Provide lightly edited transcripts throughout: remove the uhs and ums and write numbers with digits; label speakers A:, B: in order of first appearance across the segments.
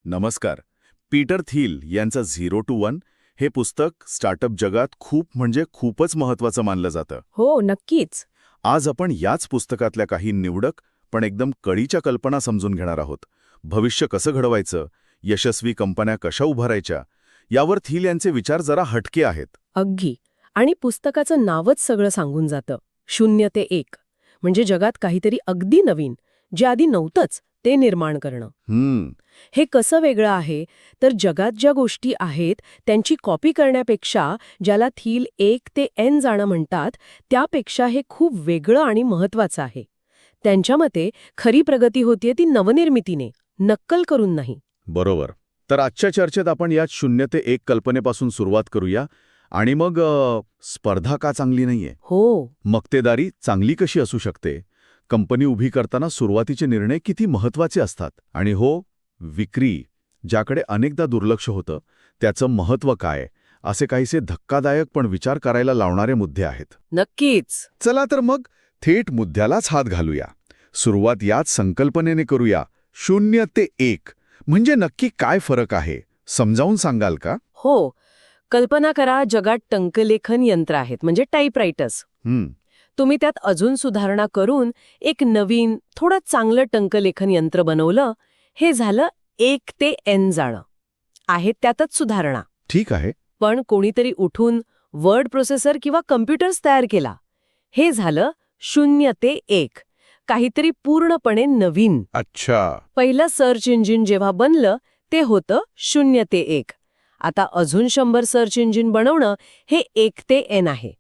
A: नमस्कार. Peter Thiel यांचं 0 to 1 हे पुस्तक स्टार्टअप जगात खूपच महत्त्वाचं मानलं जातं.
B: हो, नक्कीच.
A: आज आपण याच पुस्तकातल्या काही निवडक पण एकदम कळीच्या कल्पना समजून घेणार आहोत. भविष्य कसं घडवायचं, यशस्वी कंपन्या कशा उभारायच्या, यावर थिल यांचे विचार जरा हटके आहेत.
B: अगदी. आणि पुस्तकाचं नावच सगळं सांगून जातं. 0 ते 1. म्हणजे जगात काहीतरी अगदी नवीन, जे आधी नव्हतंच, ते निर्माण करणं. हे कसं वेगळं आहे, तर जगात ज्या गोष्टी आहेत त्यांची कॉपी करण्यापेक्षा ज्याला थिल 1 ते N जाणं म्हणतात, त्यापेक्षा हे खूप वेगळं आणि महत्त्वाचं आहे. त्यांच्या मते खरी प्रगती होतीये ती नवनिर्मितीने, नक्कल करून नाही.
A: बरोबर. तर आजच्या चर्चेत आपण या 0 ते 1 कल्पनेपासून सुरुवात करूया आणि मग स्पर्धा का चांगली नाहीये,
B: हो,
A: मक्तेदारी चांगली कशी असू शकते, कंपनी उभी करताना सुरुवातीचे निर्णय किती महत्त्वाचे असतात आणि विक्री, ज्याकडे अनेकदा दुर्लक्ष होतं, त्याचं महत्त्व काय, असे काहीसे धक्कादायक पण विचार करायला लावणारे मुद्दे आहेत.
B: नक्कीच.
A: चला तर मग थेट मुद्द्यालाच हात घालूया. सुरुवात याच संकल्पनेने करूया. 0 ते 1 म्हणजे नक्की काय फरक आहे, समजावून सांगाल का?
B: हो. कल्पना करा, जगात टंकलेखन यंत्र आहेत, म्हणजे टाईपरायटर्स. तुम्ही त्यात अजून सुधारणा करून एक नवीन, थोडं चांगलं टंकलेखन यंत्र बनवलं. हे झालं 1 ते N जाणं. आहेत त्यातच सुधारणा.
A: ठीक आहे.
B: पण कोणीतरी उठून वर्ड प्रोसेसर किंवा कम्प्युटर्स तयार केला. हे झालं 0 ते 1. काहीतरी पूर्णपणे नवीन.
A: अच्छा.
B: पहिलं सर्च इंजिन जेव्हा बनलं, ते होतं 0 ते 1. आता अजून 100 सर्च इंजिन बनवणं हे 1 ते N आहे.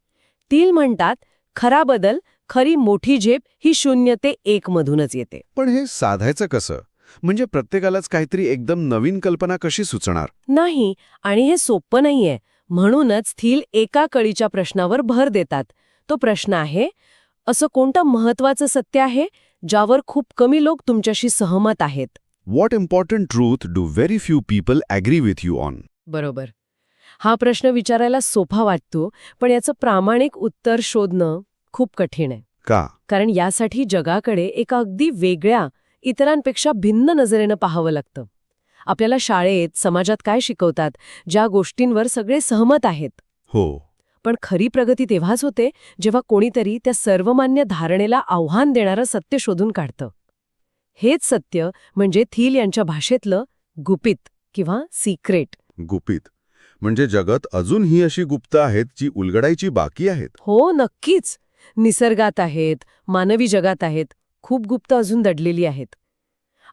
B: थिल म्हणतात, खरा बदल, खरी मोठी झेप ही 0 ते 1 मधूनच येते.
A: पण हे साधायचं कसं? म्हणजे प्रत्येकालाच काहीतरी एकदम नवीन कल्पना कशी सुचणार?
B: नाही, आणि हे सोपं नाहीये. म्हणूनच थिल एका कळीच्या प्रश्नावर भर देतात. तो प्रश्न आहे, असं कोणतं महत्वाचं सत्य आहे ज्यावर खूप कमी लोक तुमच्याशी सहमत आहेत?
A: What important truth do very few people agree with you on?
B: बरोबर. हा प्रश्न विचारायला सोपा वाटतो, पण याचं प्रामाणिक उत्तर शोधणं खूप कठीण आहे.
A: का?
B: कारण यासाठी जगाकडे एका अगदी वेगळ्या, इतरांपेक्षा भिन्न नजरेनं पाहावं लागतं. आपल्याला शाळेत, समाजात काय शिकवतात, ज्या गोष्टींवर सगळे सहमत आहेत.
A: हो.
B: पण खरी प्रगती तेव्हाच होते जेव्हा कोणीतरी त्या सर्वमान्य धारणेला आव्हान देणारं सत्य शोधून काढतं. हेच सत्य म्हणजे थिल यांच्या भाषेतलं गुपित किंवा सिक्रेट.
A: गुपित म्हणजे जगात अजूनही अशी गुप्त आहेत जी उलगडायची बाकी आहेत.
B: हो, नक्कीच. निसर्गात आहेत, मानवी जगात आहेत, खूप गुप्त अजून दडलेली आहेत.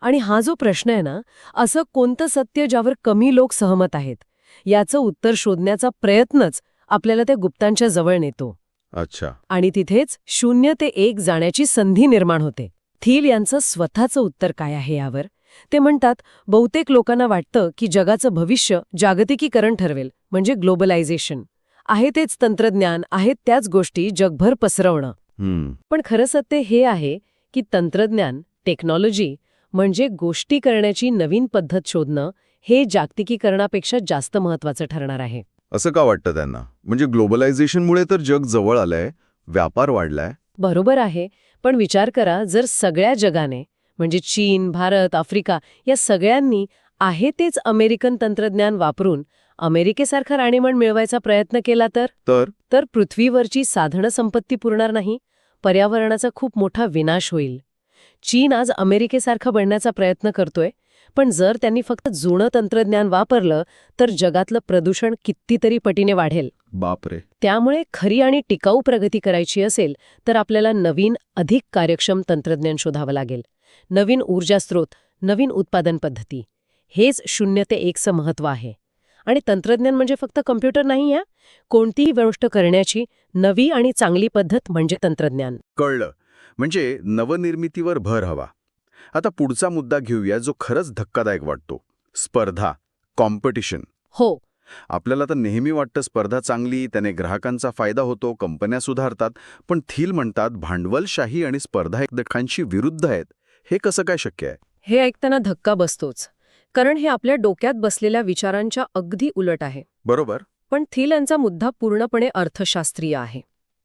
B: आणि हा जो प्रश्न आहे ना, असं कोणतं सत्य ज्यावर कमी लोक सहमत आहेत, याचं उत्तर शोधण्याचा प्रयत्नच आपल्याला त्या गुप्तांच्या जवळ नेतो.
A: अच्छा.
B: आणि तिथेच 0 ते 1 जाण्याची संधी निर्माण होते. थिल यांचं स्वतःचं उत्तर काय आहे यावर? ते म्हणतात, बहुतेक लोकांना वाटतं की जगाचं भविष्य जागतिकीकरण ठरवेल, म्हणजे ग्लोबलायझेशन. आहे तेच तंत्रज्ञान, आहेत त्याच गोष्टी जगभर पसरवणं. पण खरं सत्य हे आहे की तंत्रज्ञान, टेक्नॉलॉजी म्हणजे गोष्टी करण्याची नवीन पद्धत शोधणं, हे जागतिकीकरणापेक्षा जास्त महत्त्वाचं ठरणार आहे.
A: असं का वाटतं त्यांना? म्हणजे ग्लोबलायझेशनमुळे तर जग जवळ आलंय, व्यापार वाढलाय.
B: बरोबर आहे, पण विचार करा, जर सगळ्या जगाने, म्हणजे चीन, भारत, आफ्रिका या सगळ्यांनी आहे तेच अमेरिकन तंत्रज्ञान वापरून अमेरिकेसारखा राणीमण मिळवायचा प्रयत्न केला तर पृथ्वीवरची साधनं संपत्ती पुरणार नाही, पर्यावरणाचा खूप मोठा विनाश होईल. चीन आज अमेरिकेसारखा बनण्याचा प्रयत्न करतोय, पण जर त्यांनी फक्त जुनं तंत्रज्ञान वापरलं तर जगातलं प्रदूषण कितीतरी पटीने वाढेल.
A: बापरे.
B: त्यामुळे खरी आणि टिकाऊ प्रगती करायची असेल तर आपल्याला नवीन, अधिक कार्यक्षम तंत्रज्ञान शोधावं लागेल. नवीन ऊर्जा स्रोत, नवीन उत्पादन पद्धती. हेच 0 ते 1चं महत्त्व आहे. आणि तंत्रज्ञान म्हणजे फक्त कम्प्युटर नाही आहे. कोणतीही गोष्ट करण्याची नवी आणि चांगली पद्धत म्हणजे तंत्रज्ञान.
A: कळलं. म्हणजे नवनिर्मितीवर भर हवा. आता पुढचा मुद्दा घेऊया जो खरंच धक्कादायक वाटतो. स्पर्धा, कॉम्पिटिशन.
B: हो,
A: आपल्याला तर नेहमी वाटतं स्पर्धा चांगली, त्याने ग्राहकांचा फायदा होतो, कंपन्या सुधारतात. पण थिल म्हणतात भांडवलशाही आणि स्पर्धा एकमेकांशी विरुद्ध आहेत. हे कसं काय शक्य आहे?
B: हे ऐकताना धक्का बसतोच. कारण हे आपल्या डोक्यात बसलेल्या विचारांच्या अगदी उलट आहे.
A: बरोबर.
B: पण थिल यांचा मुद्दा पूर्णपणे अर्थशास्त्रीय आहे.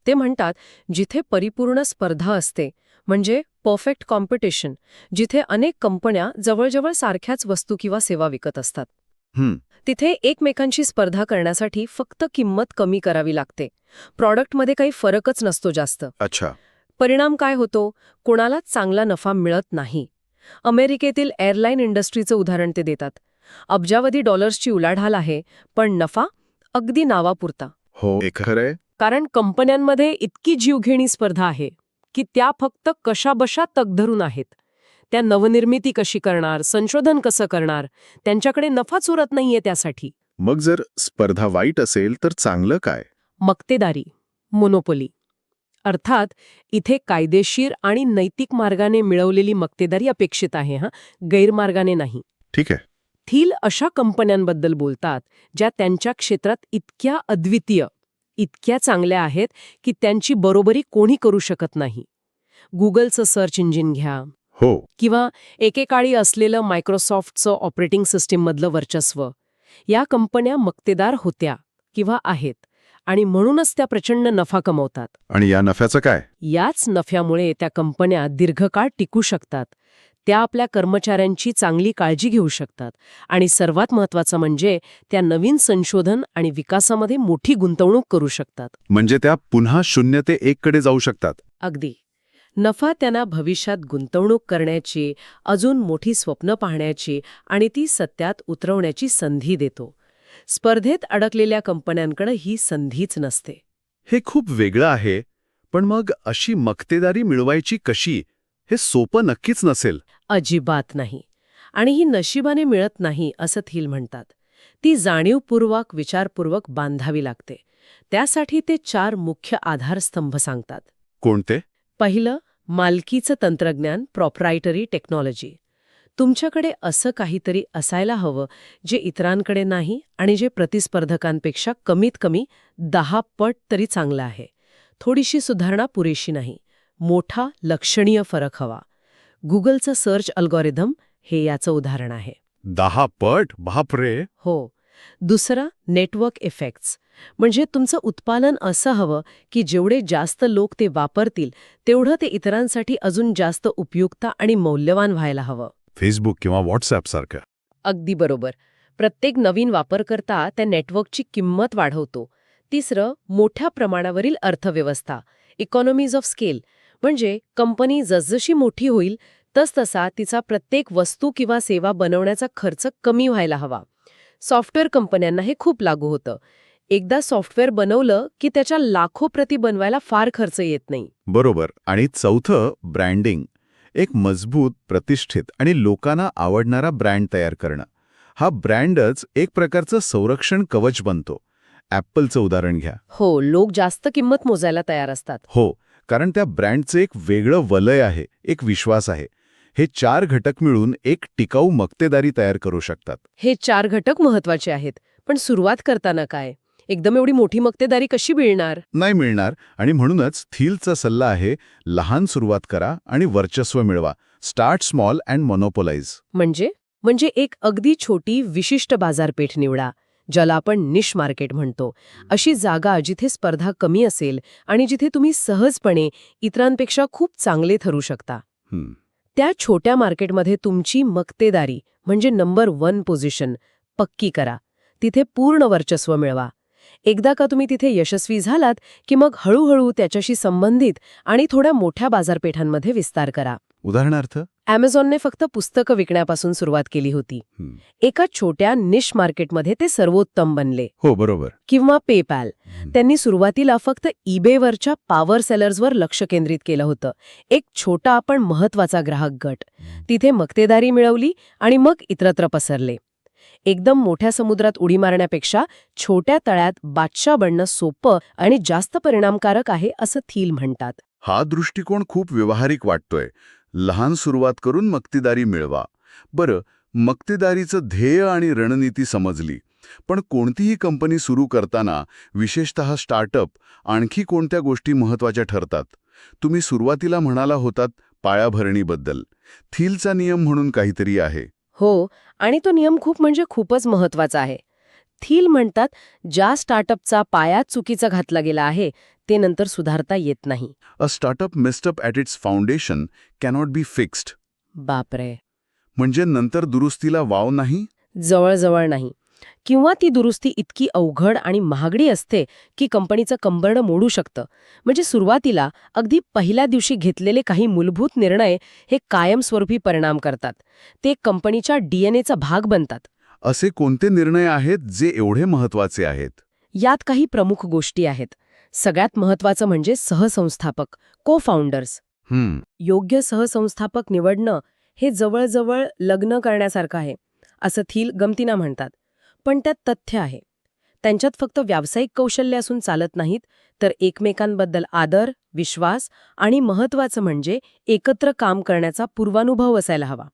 B: ते म्हणतात, जिथे परिपूर्ण स्पर्धा असते, म्हणजे परफेक्ट कॉम्पिटिशन, जिथे अनेक कंपन्या जवळजवळ सारख्याच वस्तू किंवा सेवा विकत असतात.
A: हं,
B: तिथे एकमेकांशी स्पर्धा करण्यासाठी फक्त किंमत कमी करावी लागते. प्रॉडक्टमध्ये काही फरकच नसतो जास्त.
A: अच्छा.
B: परिणाम काय होतो? कोणालाच चांगला नफा मिळत नाही. अमेरिकेतील एअरलाईन इंडस्ट्रीचं उदाहरण ते देतात. अब्जावधी डॉलर्सची उलाढाल आहे, पण नफा अगदी नावापुरता.
A: हो, हे खरंय.
B: कारण कंपन्यांमध्ये इतकी जीवघेणी स्पर्धा आहे की त्या फक्त कशाबशा तग धरून आहेत. त्या नवनिर्मिती कशी करणार, संशोधन कसं करणार, त्यांच्याकडे नफाच उरत नाहीये त्यासाठी.
A: मग जर स्पर्धा वाईट असेल तर चांगलं काय?
B: मक्तेदारी, मोनोपोली. अर्थात इथे कायदेशीर आणि नैतिक मार्गाने मिळवलेली मक्तेदारी अपेक्षित आहे, गैरमार्गाने नाही.
A: ठीक आहे.
B: थिल अशा कंपन्यांबद्दल बोलतात ज्या त्यांच्या क्षेत्रात इतक्या अद्वितीय, इतक्या चांगल्या आहेत की त्यांची बरोबरी कोणी करू शकत नाही. गुगलचं सर्च इंजिन घ्या,
A: हो.
B: किंवा एकेकाळी असलेलं मायक्रोसॉफ्टचं ऑपरेटिंग सिस्टीममधलं वर्चस्व. या कंपन्या मक्तेदार होत्या किंवा आहेत आणि म्हणूनच त्या प्रचंड नफा कमवतात.
A: आणि या नफ्याचं काय?
B: याच नफ्यामुळे त्या कंपन्या दीर्घकाळ टिकू शकतात. त्या आपल्या कर्मचाऱ्यांची चांगली काळजी घेऊ शकतात आणि सर्वात महत्त्वाचं म्हणजे त्या नवीन संशोधन आणि विकासामध्ये मोठी गुंतवणूक करू शकतात.
A: म्हणजे त्या पुन्हा 0 ते 1 कडे जाऊ शकतात.
B: अगदी. नफा त्यांना भविष्यात गुंतवणूक करण्याची, अजून मोठी स्वप्न पाहण्याची आणि ती सत्यात उतरवण्याची संधी देतो. स्पर्धेत अडकलेल्या कंपन्यांकडे ही संधीच नसते.
A: हे खूप वेगळं आहे. पण मग अशी मक्तेदारी मिळवायची कशी? हे सोपं नक्कीच नसेल.
B: अजिबात नाही. आणि ही नशिबाने मिळत नाही असं थिल म्हणतात. ती जाणीवपूर्वक, विचारपूर्वक बांधावी लागते. त्यासाठी ते 4 मुख्य आधारस्तंभ सांगतात.
A: कोणते?
B: पहिलं, मालकीचं तंत्रज्ञान, प्रॉप्रायटरी टेक्नॉलॉजी. तुमच्याकडे असं काहीतरी असायला हवं जे इतरांकडे नाही आणि जे प्रतिस्पर्धकांपेक्षा कमीत कमी 10 पट तरी चांगलं आहे. थोडीशी सुधारणा पुरेशी नाही. मोठा, लक्षणीय फरक हवा. गुगलचं सर्च अल्गोरिदम हे याचं उदाहरण आहे.
A: 10 पट? बापरे!
B: हो. दुसरा, नेटवर्क इफेक्ट्स. म्हणजे तुमचं उत्पादन असं हवं की जेवढे जास्त लोक ते वापरतील तेवढं ते इतरांसाठी अजून जास्त उपयुक्त आणि मौल्यवान व्हायला हवं.
A: फेसबुक किंवा व्हॉट्सॲप सारखं.
B: अगदी बरोबर. प्रत्येक नवीन वापरकर्ता त्या नेटवर्कची किंमत वाढवतो. तिसरं, मोठ्या प्रमाणावरील अर्थव्यवस्था, इकॉनॉमीज ऑफ स्केल. म्हणजे कंपनी जसजशी मोठी होईल तसतसा तिचा प्रत्येक वस्तू किंवा सेवा बनवण्याचा खर्च कमी व्हायला हवा. सॉफ्टवेअर कंपन्यांना हे खूप लागू होतं. एकदा सॉफ्टवेअर बनवलं की त्याच्या लाखो प्रती बनवायला फार खर्च येत नाही.
A: बरोबर. आणि चौथं, ब्रँडिंग. एक मजबूत, प्रतिष्ठित आणि लोकांना आवडणारा ब्रँड तयार करणं. हा ब्रँडच एक प्रकारचं संरक्षण कवच बनतो. ॲपलचं उदाहरण घ्या.
B: हो, लोक जास्त किंमत मोजायला तयार असतात.
A: हो, कारण त्या ब्रँडचं एक वेगळं वलय आहे, एक विश्वास आहे. हे 4 घटक मिळून एक टिकाऊ मक्तेदारी तयार करू शकतात.
B: हे 4 घटक महत्वाचे आहेत. पण सुरुवात करताना काय? एकदम एवढी मोठी मक्तेदारी कशी मिळणार?
A: नाही मिळणार. आणि म्हणूनच थिलचा सल्ला आहे, लहान सुरुवात करा आणि वर्चस्व मिळवा. Start small and monopolise.
B: म्हणजे एक अगदी छोटी विशिष्ट बाजारपेठ निवडा, ज्याला आपण निश मार्केट म्हणतो. अशी जागा जिथे स्पर्धा कमी असेल आणि जिथे तुम्ही सहजपणे इतरांपेक्षा खूप चांगले ठरू शकता. त्या छोट्या मार्केटमध्ये तुमची मक्तेदारी म्हणजे नंबर 1 पोझिशन पक्की करा. तिथे पूर्ण वर्चस्व मिळवा. एकदा का तुम्ही तिथे यशस्वी झालात की मग हळूहळू त्याच्याशी संबंधित आणि थोड्या मोठ्या बाजारपेठांमध्ये विस्तार करा.
A: उदाहरणार्थ,
B: अॅमेझॉनने फक्त पुस्तकं विकण्यापासून सुरुवात केली होती. एका छोट्या निश मार्केटमध्ये ते सर्वोत्तम बनले.
A: हो, बरोबर.
B: किंवा पेपॅल. त्यांनी सुरुवातीला फक्त ईबेवरच्या पॉवर सेलर्सवर लक्ष केंद्रित केलं होतं. एक छोटा पण महत्वाचा ग्राहक गट. तिथे मक्तेदारी मिळवली आणि मग इतरत्र पसरले. एकदम मोठ्या समुद्रात उडी मारण्यापेक्षा छोट्या तळ्यात बादशाह बनणं सोपं आणि जास्त परिणामकारक आहे असं थिल म्हणतात.
A: हा दृष्टिकोन खूप व्यावहारिक वाटतोय. लहान सुरुवात करून मक्तेदारी मिळवा. बरं, मक्तेदारीचं ध्येय आणि रणनीती समजली. पण कोणतीही कंपनी सुरू करताना, विशेषतः स्टार्टअप, आणखी कोणत्या गोष्टी महत्त्वाच्या ठरतात? तुम्ही सुरुवातीला म्हणाला होतात पायाभरणीबद्दल. थिलचा नियम म्हणून काहीतरी आहे.
B: हो, आणि तो नियम खूपच महत्वाचा आहे. थिल म्हणतात, ज्या स्टार्टअपचा पाया चुकीचा घातला गेला आहे ते नंतर सुधारता येत नाही.
A: A startup messed up at its foundation cannot be fixed.
B: बापरे.
A: म्हणजे नंतर दुरुस्तीला वाव नाही?
B: जवळजवळ नाही. किंवा ती दुरुस्ती इतकी अवघड आणि महागडी असते की कंपनीचं कंबरडं मोडू शकतं. म्हणजे सुरुवातीला अगदी पहिल्या दिवशी घेतलेले काही मूलभूत निर्णय हे कायमस्वरूपी परिणाम करतात. ते कंपनीच्या डीएनएचा भाग बनतात.
A: असे कोणते निर्णय आहेत जे एवढे महत्वाचे आहेत?
B: यात काही प्रमुख गोष्टी आहेत. सगळ्यात महत्त्वाचं म्हणजे सहसंस्थापक, को फाउंडर्स. योग्य सहसंस्थापक निवडणं हे जवळजवळ लग्न करण्यासारखं आहे, असं थील गमतीनं म्हणतात. पण त्यात तथ्य आहे. त्यांच्यात फक्त व्यावसायिक कौशल्य असून चालत नाहीत, तर एकमेकांबद्दल आदर, विश्वास आणि महत्त्वाचं म्हणजे एकत्र काम करण्याचा पूर्वानुभव असायला हवा.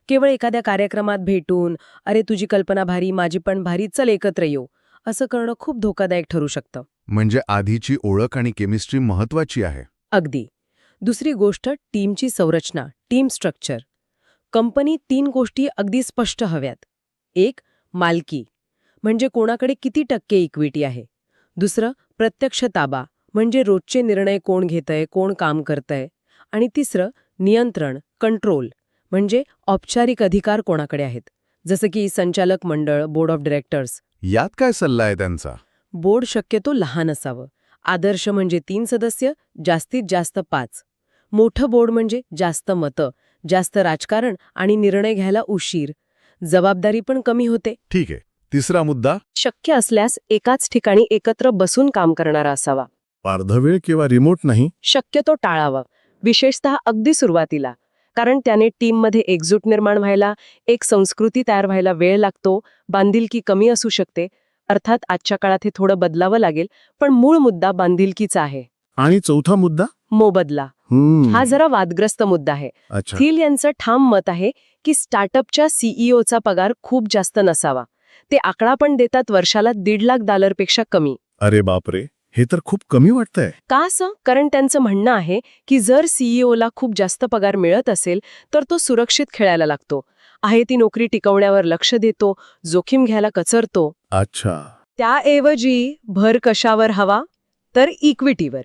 B: केवळ एखाद्या कार्यक्रमात भेटून, अरे तुझी कल्पना भारी, माझी पण भारी, चल एकत्र येऊ, असं करणं खूप धोकादायक ठरू शकतं.
A: म्हणजे आधीची ओळख आणि केमिस्ट्री महत्वाची आहे.
B: अगदी. दुसरी गोष्ट टीमची संरचना, टीम स्ट्रक्चर. कंपनी 3 गोष्टी अगदी स्पष्ट हव्यात. एक, मालकी, म्हणजे कोणाकडे किती टक्के इक्विटी आहे. दुसरं, प्रत्यक्ष ताबा, म्हणजे रोजचे निर्णय कोण घेतंय, कोण काम करतंय. आणि तिसरं, नियंत्रण, कंट्रोल, म्हणजे औपचारिक अधिकार कोणाकडे आहेत, जसं की संचालक मंडळ, बोर्ड ऑफ डायरेक्टर्स.
A: यात काय सल्ला आहे त्यांचा?
B: बोर्ड शक्यतो लहान असावं. आदर्श म्हणजे 3 सदस्य, जास्तीत जास्त 5. मोठं बोर्ड म्हणजे जास्त मतं, जास्त राजकारण आणि निर्णय घ्यायला उशीर. जबाबदारी पण कमी होते.
A: ठीक आहे. तिसरा मुद्दा?
B: शक्य असल्यास एकाच ठिकाणी एकत्र बसून काम करणारा असावा.
A: अर्धवेळ किंवा रिमोट नाही?
B: शक्यतो टाळावा, विशेषतः अगदी सुरुवातीला. कारण त्याने टीममध्ये एकजूट निर्माण व्हायला, एक संस्कृती तयार व्हायला वेळ लागतो, बांधिलकी कमी असू शकते. अर्थात आजच्या काळात हे थोडं बदलावं लागेल, पण मूळ मुद्दा बांधिलकीचा आहे.
A: आणि चौथा मुद्दा?
B: मोबदला. हा जरा वादग्रस्त मुद्दा आहे. थील यांचं ठाम मत आहे की स्टार्टअपच्या सीईओचा पगार खूप जास्त नसावा. ते आकडा पण देतात वर्षाला $1.5 लाख कमी.
A: अरे बापरे, हे तर खूप कमी वाटतंय.
B: का असं? कारण त्यांचं म्हणणं आहे की जर सीईओला खूप जास्त पगार मिळत असेल तर तो सुरक्षित खेळायला लागतो, आहे ती नोकरी टिकवण्यावर लक्ष देतो, जोखीम घ्यायला कचरतो.
A: अच्छा.
B: त्याऐवजी भर कशावर हवा? तर इक्विटीवर,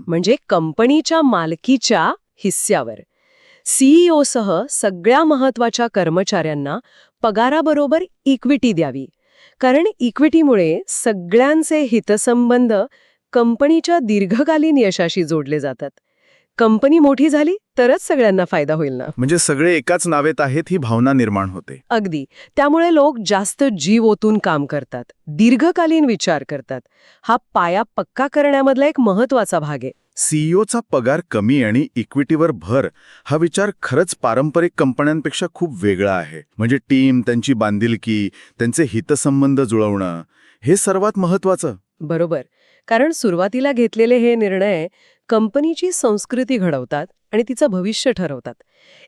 B: म्हणजे कंपनीच्या मालकीच्या हिस्स्यावर. सीईओसह सगळ्या महत्त्वाच्या कर्मचाऱ्यांना पगाराबरोबर इक्विटी द्यावी. कारण इक्विटीमुळे सगळ्यांचे हितसंबंध कंपनीच्या दीर्घकालीन यशाशी जोडले जातात. कंपनी मोठी झाली तरच सगळ्यांना फायदा होईल ना.
A: म्हणजे सगळे एकाच नावेत आहेत ही भावना निर्माण होते.
B: अगदी. त्यामुळे लोक जास्त जीव ओतून काम करतात, दीर्घकालीन विचार करतात. हा पाया पक्का करण्यामधला एक महत्त्वाचा भाग आहे.
A: सीईओचा पगार कमी आणि इक्विटीवर भर हा विचार खरंच पारंपरिक कंपन्यांपेक्षा खूप वेगळा आहे. म्हणजे टीम, त्यांची बांधिलकी, त्यांचे हितसंबंध जुळवणं हे सर्वात महत्त्वाचं.
B: बरोबर. कारण सुरुवातीला घेतलेले हे निर्णय कंपनीची संस्कृती घडवतात आणि तिचं भविष्य ठरवतात.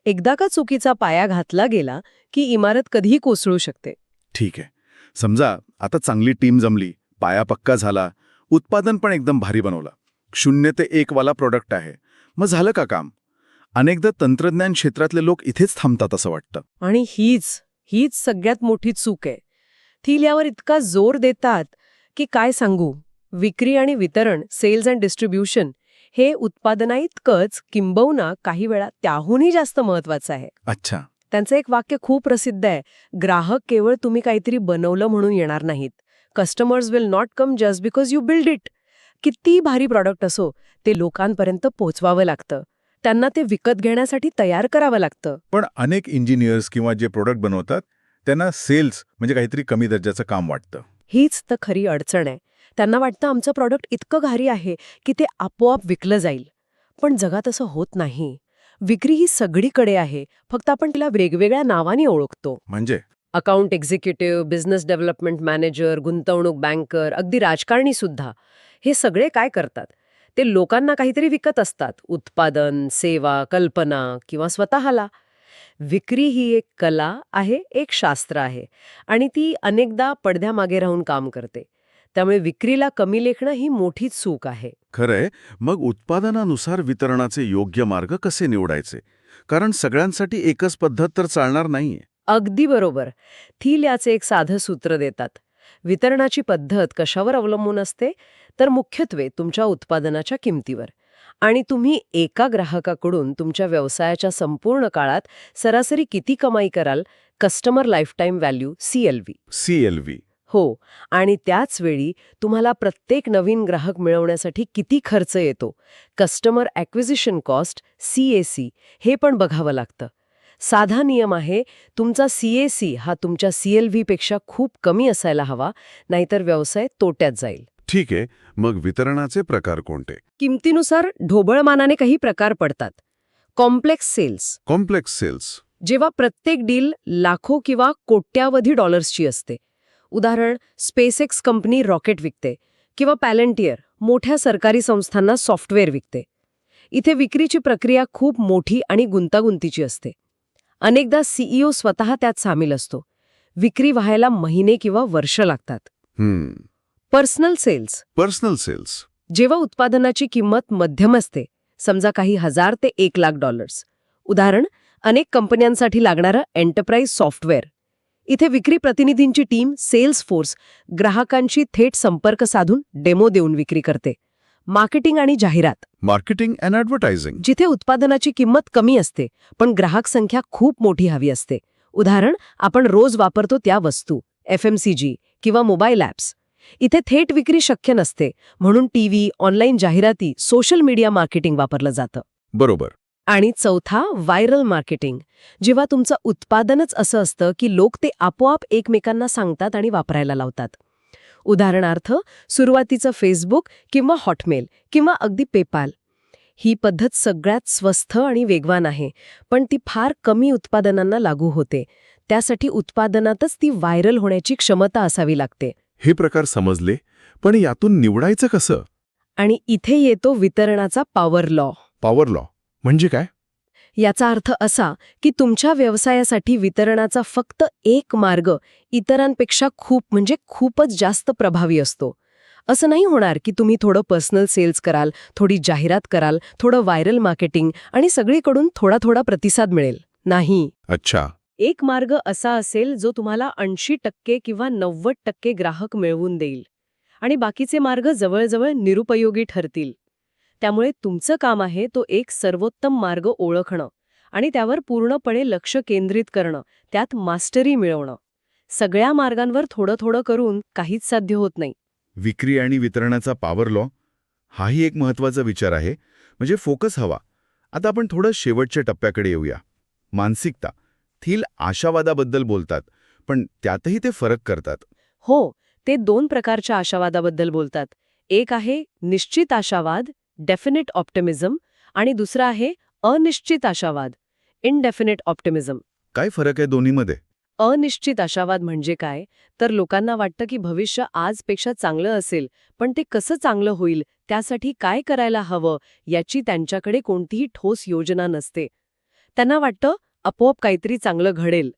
B: एकदा का चुकीचा पाया घातला गेला की इमारत कधीही कोसळू शकते.
A: ठीक आहे. समजा आता चांगली टीम जमली, पाया पक्का झाला, उत्पादन पण एकदम भारी बनवलं, 0 ते 1 वाला प्रोडक्ट आहे, मग झालं का काम? अनेकदा तंत्रज्ञान क्षेत्रातले लोक इथेच थांबतात असं वाटतं.
B: आणि हीच सगळ्यात मोठी चूक आहे. थील यावर इतका जोर देतात की काय सांगू. विक्री आणि वितरण, सेल्स अँड डिस्ट्रीब्युशन, हे उत्पादनाइतकंच किंबहुना काही वेळा त्याहूनही जास्त महत्वाचं आहे.
A: अच्छा.
B: त्यांचं एक वाक्य खूप प्रसिद्ध आहे, ग्राहक केवळ तुम्ही काहीतरी बनवलं म्हणून येणार नाहीत. Customers will not come just because you build it. किती भारी प्रॉडक्ट असो, ते लोकांपर्यंत पोहोचवावं लागतं. त्यांना ते विकत घेण्यासाठी तयार करावं लागतं.
A: पण अनेक इंजिनियर्स किंवा जे प्रोडक्ट बनवतात त्यांना सेल्स म्हणजे काहीतरी कमी दर्जाचं काम वाटतं.
B: हीच तर खरी अडचण आहे. त्यांना वाटतं आमचं प्रॉडक्ट इतकं भारी आहे की ते आपोआप विकलं जाईल. पण जगात असं होत नाही. विक्री ही सगळीकडे आहे, फक्त आपण तिला वेगवेगळ्या नावाने ओळखतो.
A: म्हणजे
B: account executive, business development manager, गुंतवणूक बँकर, अगदी राजकारणी सुद्धा. हे सगळे काय करतात? ते लोकांना काहीतरी विकत असतात, उत्पादन, सेवा, कल्पना किंवा स्वतःला. विक्री ही एक कला आहे, एक शास्त्र आहे आणि ती अनेकदा पडद्यामागे राहून काम करते. त्यामुळे विक्रीला कमी लेखणं ही मोठी चूक आहे.
A: खरंय. मग उत्पादनानुसार वितरणाचे योग्य मार्ग कसे निवडायचे? कारण सगळ्यांसाठी एकच पद्धत तर चालणार नाहीये.
B: अगदी बरोबर. थील याचे एक साधं सूत्र देतात. वितरणाची पद्धत कशावर अवलंबून असते तर मुख्यत्वे तुमच्या उत्पादनाच्या किमतीवर. आणि तुम्ही एका ग्राहकाकडून तुमच्या व्यवसायाच्या संपूर्ण काळात सरासरी किती कमाई कराल, customer lifetime value CLV.
A: CLV.
B: हो, आणि त्याच वेळी तुम्हाला प्रत्येक नवीन ग्राहक मिळवण्यासाठी किती खर्च येतो, कस्टमर ॲक्विजिशन कॉस्ट CAC, हे पण बघावं लागतं. साधा नियम आहे, तुमचा CAC हा तुमच्या CLV पेक्षा खूप कमी असायला हवा, नाहीतर व्यवसाय तोट्यात जाईल.
C: ठीक आहे, मग वितरणाचे प्रकार कोणते?
B: किमतीनुसार ढोबळमानाने काही प्रकार पडतात. Complex sales,
C: complex sales.
B: जेव्हा प्रत्येक डील लाखो किंवा कोट्यावधी डॉलर्सची असते. उदाहरण, स्पेसएक्स कंपनी रॉकेट विकते किंवा पॅलंटियर मोठ्या सरकारी संस्थांना सॉफ्टवेअर विकते. इथे विक्रीची प्रक्रिया खूप मोठी आणि गुंतागुंतीची असते. अनेकदा CEO स्वतः त्यात सामील असतो. विक्री व्हायला महिने किंवा वर्ष लागतात. Personal sales,
C: personal sales.
B: जेव्हा उत्पादनाची किंमत मध्यम असते, समजा काही हजार ते $1,00,000. उदाहरण, अनेक कंपन्यांसाठी लागणारं एंटरप्राइज सॉफ्टवेअर. इथे विक्री प्रतिनिधींची टीम, सेल्स फोर्स, ग्राहकांशी थेट संपर्क साधून डेमो देऊन विक्री करते. मार्केटिंग आणि जाहिरात,
C: मार्केटिंग अँड ॲडव्हर्टायझिंग.
B: जिथे उत्पादनाची किंमत कमी असते पण ग्राहक संख्या खूप मोठी हवी असते. उदाहरण, आपण रोज वापरतो त्या वस्तू, FMCG किंवा मोबाईल ॲप्स. इथे थेट विक्री शक्य नसते, म्हणून TV, ऑनलाईन जाहिराती, सोशल मीडिया मार्केटिंग वापरलं जातं.
C: बरोबर.
B: आणि चौथा, व्हायरल मार्केटिंग, जेव्हा तुमचं उत्पादनच असं असतं की लोक ते आपोआप एकमेकांना सांगतात आणि वापरायला लावतात. उदाहरणार्थ, सुरुवातीचं फेसबुक किंवा हॉटमेल किंवा अगदी पेपाल. ही पद्धत सगळ्यात स्वस्त आणि वेगवान आहे, पण ती फार कमी उत्पादनांना लागू होते. त्यासाठी उत्पादनातच ती व्हायरल होण्याची क्षमता असावी लागते.
C: हे प्रकार समजले, पण यातून निवडायचं कसं?
B: आणि इथे येतो वितरणाचा पॉवर लॉ.
C: पॉवर लॉ म्हणजे काय?
B: याचा अर्थ असा की तुमच्या व्यवसायासाठी वितरणाचा फक्त एक मार्ग इतरांपेक्षा खूपच जास्त प्रभावी असतो. असं नाही होणार की तुम्ही थोडं पर्सनल सेल्स कराल, थोडी जाहिरात कराल, थोडं व्हायरल मार्केटिंग आणि सगळीकडून थोडा थोडा प्रतिसाद मिळेल. नाही.
C: अच्छा.
B: एक मार्ग असा असेल जो तुम्हाला 80% किंवा 90% ग्राहक मिळवून देईल आणि बाकीचे मार्ग जवळजवळ निरुपयोगी ठरतील. त्यामुळे तुमचं काम आहे तो एक सर्वोत्तम मार्ग ओळखणं आणि त्यावर पूर्णपणे लक्ष केंद्रित करणं, त्यात मास्टरी मिळवणं. सगळ्या मार्गांवर थोडं थोडं करून काहीच साध्य होत नाही.
A: विक्री आणि वितरणाचा पॉवर लॉ हाही एक महत्त्वाचा विचार आहे, म्हणजे फोकस हवा. आता आपण थोडं शेवटच्या टप्प्याकडे येऊया. मानसिकता. थील आशावादाबद्दल बोलतात, पण त्यातही ते फरक करतात.
B: हो, ते 2 प्रकारच्या आशावादाबद्दल बोलतात. एक आहे निश्चित आशावाद, डेफिनेट ऑप्टिमिझम, आणि दुसरा आहे अनिश्चित आशावाद, इनडेफिनेट ऑप्टिमिझम.
A: काय फरक आहे दोन्हीमध्ये?
B: अनिश्चित आशावाद म्हणजे काय, तर लोकांना वाटतं की भविष्य आजपेक्षा चांगलं असेल, पण ते कसं चांगलं होईल, त्यासाठी काय करायला हवं याची त्यांच्याकडे कोणतीही ठोस योजना नसते. त्यांना वाटतं आपोआप काहीतरी चांगलं घडेल.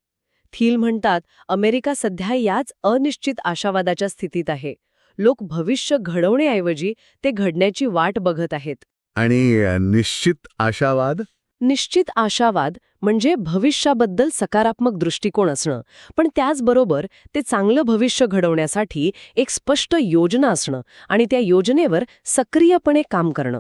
B: थील म्हणतात, अमेरिका सध्या याच अनिश्चित आशावादाच्या स्थितीत आहे. लोक भविष्य घडवण्याऐवजी ते घडण्याची वाट बघत आहेत.
C: आणि निश्चित आशावाद?
B: निश्चित आशावाद म्हणजे भविष्याबद्दल सकारात्मक दृष्टिकोन असणं, पण त्याचबरोबर ते चांगलं भविष्य घडवण्यासाठी एक स्पष्ट योजना असणं आणि त्या योजनेवर सक्रियपणे काम करणं.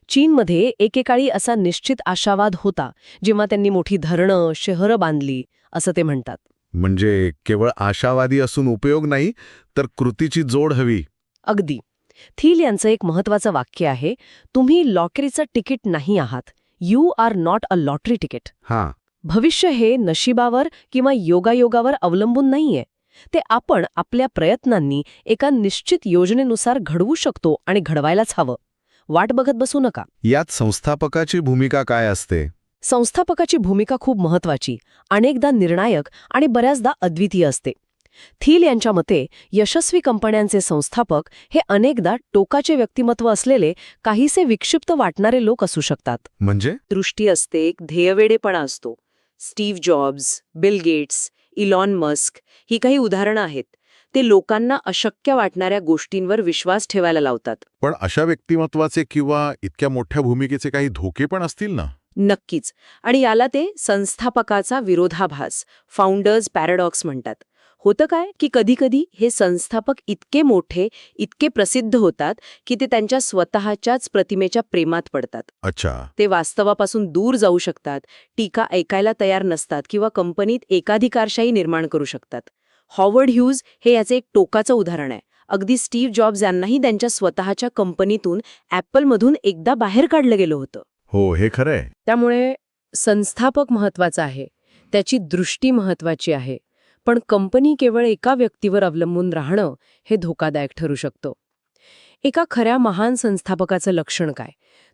B: चीनमध्ये एकेकाळी असा निश्चित आशावाद होता, जेव्हा त्यांनी मोठी धरणं, शहरं बांधली, असं ते म्हणतात.
C: म्हणजे केवळ आशावादी असून उपयोग नाही, तर कृतीची जोड हवी.
B: अगदी. थील यांचं एक महत्वाचं वाक्य आहे, तुम्ही लॉटरीचं तिकीट नाही आहात. You are not a lottery ticket.
C: हां.
B: भविष्य हे नशिबावर किंवा योगायोगावर अवलंबून नाहीये. ते आपण आपल्या प्रयत्नांनी एका निश्चित योजनेनुसार घडवू शकतो आणि घडवायलाच हवं. वाट बघत बसू नका.
C: यात संस्थापकाची भूमिका काय असते?
B: संस्थापकाची भूमिका खूप महत्वाची, अनेकदा निर्णायक आणि बऱ्याचदा अद्वितीय असते. थील यांच्या मते यशस्वी कंपन्यांचे संस्थापक हे अनेकदा टोकाचे व्यक्तिमत्व असलेले, काहीसे विक्षिप्त वाटणारे लोक असू शकतात.
C: म्हणजे?
B: दृष्टी असते, एक ध्येयवेडेपणा असतो. Steve Jobs, Bill Gates, Elon Musk ही काही उदाहरणं आहेत. ते लोकांना अशक्य वाटणाऱ्या गोष्टींवर विश्वास ठेवायला लावतात.
C: पण अशा व्यक्तिमत्वाचे किंवा इतक्या मोठ्या भूमिकेचे काही धोके पण असतील ना?
B: नक्कीच. आणि याला ते संस्थापकाचा विरोधाभास, फाउंडर्स पॅराडॉक्स म्हणतात.
D: होतं काय की कधीकधी हे संस्थापक इतके मोठे, इतके प्रसिद्ध होतात की ते त्यांच्या स्वतःच्याच प्रतिमेच्या प्रेमात पडतात.
C: अच्छा.
D: ते वास्तवापासून दूर जाऊ शकतात, टीका ऐकायला तयार नसतात किंवा कंपनीत एकाधिकारशाही निर्माण करू शकतात. हॉवर्ड ह्यूज हे याचे एक टोकाचं उदाहरण आहे. अगदी स्टीव्ह जॉब्स यांनाही त्यांच्या स्वतःच्या कंपनीतून ॲपलमधून एकदा बाहेर काढलं गेलं होतं.
C: हो, हे खरंय.
B: त्यामुळे संस्थापक महत्वाचा आहे, त्याची दृष्टी महत्वाची आहे, पण कंपनी केवळ एका व्यक्तीवर अवलंबून राहणं हे धोकादायक ठरू शकतो. एका खऱ्या महान संस्थापकाचं लक्षण काय?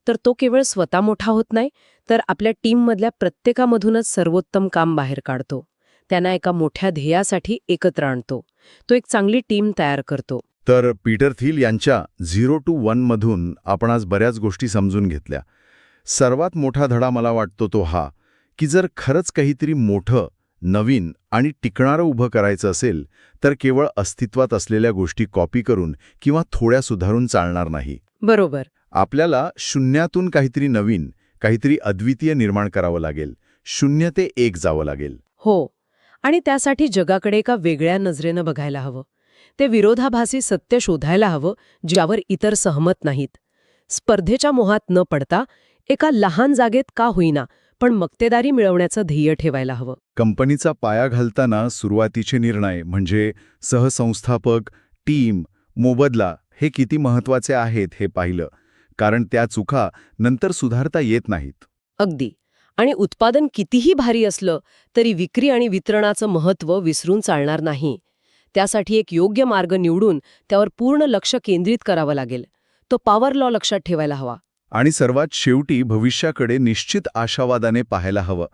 B: तर तो केवळ स्वतः मोठा होत नाही, तर आपल्या टीममधल्या प्रत्येकामधूनच सर्वोत्तम काम बाहेर काढतो. त्यांना एका मोठ्या ध्येयासाठी एकत्र आणतो. तो एक चांगली टीम तयार करतो.
C: तर पीटर थिल यांच्या 0 to 1 मधून आपण आज बऱ्याच गोष्टी समजून घेतल्या. सर्वात मोठा धडा मला वाटतो तो हा, की जर खरंच काहीतरी मोठं, नवीन आणि टिकणारं उभं करायचं असेल, तर केवळ अस्तित्वात असलेल्या गोष्टी कॉपी करून किंवा थोड्या सुधारून चालणार नाही.
B: बरोबर.
C: आपल्याला शून्यातून काहीतरी नवीन, काहीतरी अद्वितीय निर्माण करावं लागेल. 0 ते 1 जावं लागेल.
B: हो. आणि त्यासाठी जगाकडे एका वेगळ्या नजरेनं बघायला हवं. ते विरोधाभासी सत्य शोधायला हवं, ज्यावर इतर सहमत नाहीत. स्पर्धेच्या मोहात न पडता एका लहान जागेत का होईना, पण मक्तेदारी मिळवण्याचं ध्येय ठेवायला हवं.
C: कंपनीचा पाया घालताना सुरुवातीचे निर्णय म्हणजे सहसंस्थापक, टीम, मोबदला हे किती महत्वाचे आहेत हे पाहिलं. कारण त्या चुका नंतर सुधारता येत नाहीत.
B: अगदी. आणि उत्पादन कितीही भारी असलं तरी विक्री आणि वितरणाचं महत्त्व विसरून चालणार नाही. त्यासाठी एक योग्य मार्ग निवडून त्यावर पूर्ण लक्ष केंद्रित करावं लागेल. तो पॉवर लॉ लक्षात ठेवायला हवा.
C: आणि सर्वात शेवटी भविष्याकडे निश्चित आशावादाने पाहायला हवं.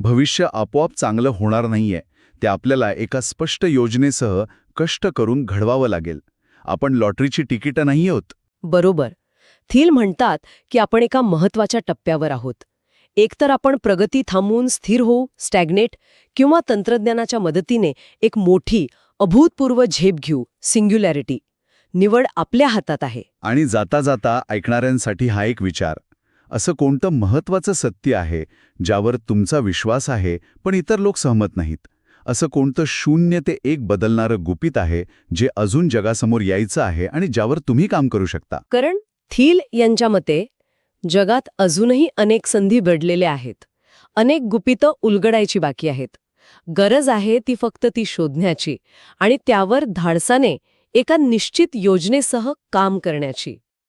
C: भविष्य आपोआप चांगलं होणार नाहीये. ते आपल्याला एका स्पष्ट योजनेसह कष्ट करून घडवावं लागेल. आपण लॉटरीची तिकीटं नाही आहोत.
B: बरोबर. थिल म्हणतात की आपण एका महत्त्वाच्या टप्प्यावर आहोत. एकतर आपण प्रगती थांबवून स्थिर होऊ, स्टॅग्नेट, किंवा तंत्रज्ञानाच्या मदतीने एक मोठी, अभूतपूर्व झेप घेऊ, सिंग्युलॅरिटी. निवड आपल्या हातात आहे.
C: आणि जाता जाता ऐकणाऱ्यांसाठी हा एक विचार. असं कोणतं महत्वाचं सत्य आहे ज्यावर तुमचा विश्वास आहे पण इतर लोक सहमत नाहीत? असं कोणतं 0 ते 1 बदलणारं गुपित आहे जे अजून जगासमोर यायचं आहे आणि ज्यावर तुम्ही काम करू शकता?
B: कारण थिल यांच्या मते जगात अजूनही अनेक संधी दडलेल्या आहेत. अनेक गुपितं उलगडायची बाकी आहेत. गरज आहे ती फक्त ती शोधण्याची आणि त्यावर धाडसाने एका निश्चित योजनेसह काम करण्याची.